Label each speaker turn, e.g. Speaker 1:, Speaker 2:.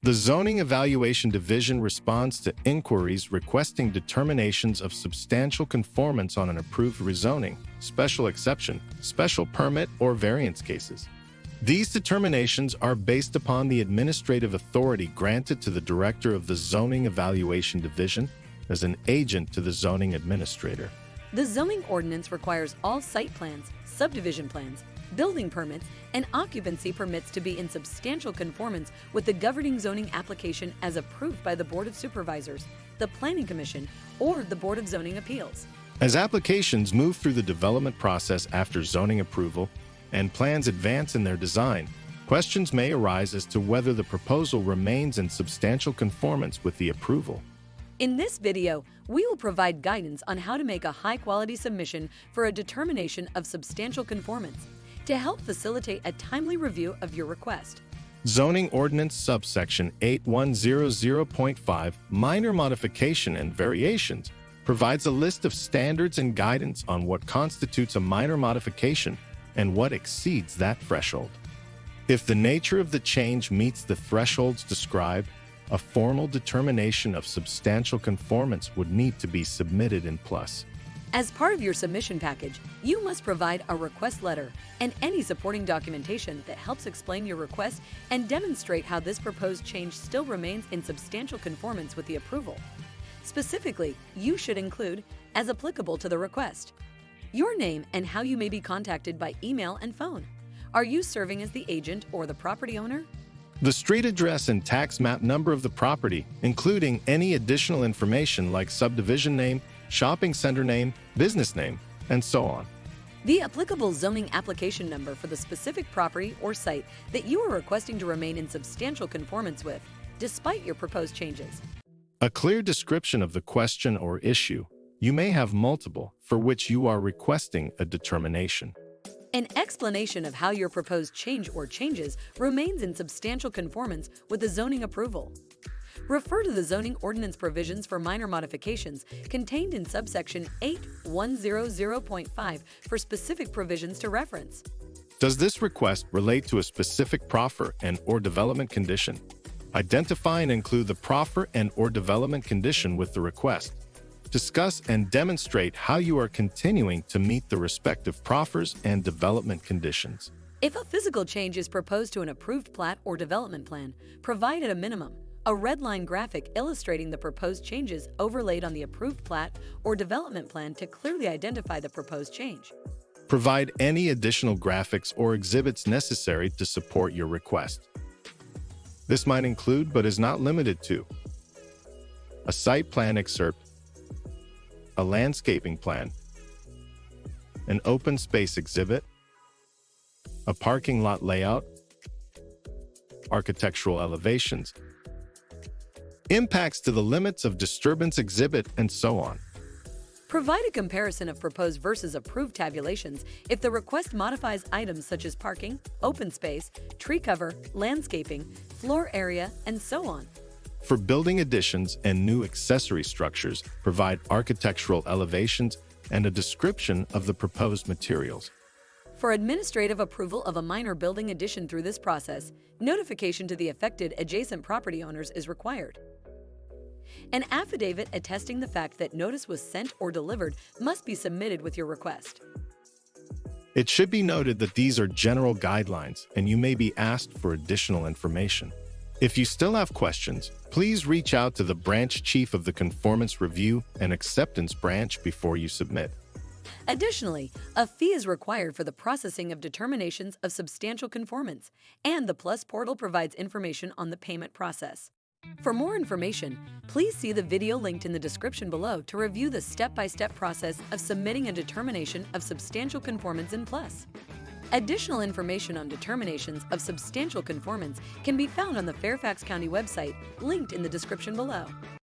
Speaker 1: The Zoning Evaluation Division responds to inquiries requesting determinations of substantial conformance on an approved rezoning, special exception, special permit, or variance cases. These determinations are based upon the administrative authority granted to the Director of the Zoning Evaluation Division as an agent to the zoning administrator.
Speaker 2: The zoning ordinance requires all site plans, subdivision plans, building permits, and occupancy permits to be in substantial conformance with the governing zoning application as approved by the Board of Supervisors, the Planning Commission, or the Board of Zoning Appeals.
Speaker 1: As applications move through the development process after zoning approval and plans advance in their design, questions may arise as to whether the proposal remains in substantial conformance with the approval.
Speaker 2: In this video, we will provide guidance on how to make a high-quality submission for a determination of substantial conformance to help facilitate a timely review of your request.
Speaker 1: Zoning Ordinance subsection 8100.5 Minor Modification and Variations provides a list of standards and guidance on what constitutes a minor modification and what exceeds that threshold. If the nature of the change meets the thresholds described, a formal determination of substantial conformance would need to be submitted in plus.
Speaker 2: As part of your submission package, you must provide a request letter and any supporting documentation that helps explain your request and demonstrate how this proposed change still remains in substantial conformance with the approval. Specifically, you should include, as applicable to the request, your name and how you may be contacted by email and phone. Are you serving as the agent or the property owner?
Speaker 1: The street address and tax map number of the property, including any additional information like subdivision name, shopping center name, business name, and so on.
Speaker 2: The applicable zoning application number for the specific property or site that you are requesting to remain in substantial conformance with, despite your proposed changes.
Speaker 1: A clear description of the question or issue. You may have multiple for which you are requesting a determination.
Speaker 2: An explanation of how your proposed change or changes remains in substantial conformance with the zoning approval. Refer to the zoning ordinance provisions for minor modifications contained in subsection 8100.5 for specific provisions to reference.
Speaker 1: Does this request relate to a specific proffer and/or development condition? Identify and include the proffer and/or development condition with the request. Discuss and demonstrate how you are continuing to meet the respective proffers and development conditions.
Speaker 2: If a physical change is proposed to an approved plat or development plan, provide at a minimum a red line graphic illustrating the proposed changes overlaid on the approved plat or development plan to clearly identify the proposed change.
Speaker 1: Provide any additional graphics or exhibits necessary to support your request. This might include, but is not limited to, a site plan excerpt, a landscaping plan, an open space exhibit, a parking lot layout, architectural elevations, impacts to the limits of disturbance exhibit, and so on.
Speaker 2: Provide a comparison of proposed versus approved tabulations if the request modifies items such as parking, open space, tree cover, landscaping, floor area, and so on.
Speaker 1: For building additions and new accessory structures, provide architectural elevations and a description of the proposed materials.
Speaker 2: For administrative approval of a minor building addition through this process, notification to the affected adjacent property owners is required. An affidavit attesting the fact that notice was sent or delivered must be submitted with your request.
Speaker 1: It should be noted that these are general guidelines and you may be asked for additional information. If you still have questions, please reach out to the branch chief of the Conformance Review and Acceptance Branch before you submit.
Speaker 2: Additionally, a fee is required for the processing of determinations of substantial conformance, and the PLUS portal provides information on the payment process. For more information, please see the video linked in the description below to review the step-by-step process of submitting a determination of substantial conformance in PLUS. Additional information on determinations of substantial conformance can be found on the Fairfax County website, linked in the description below.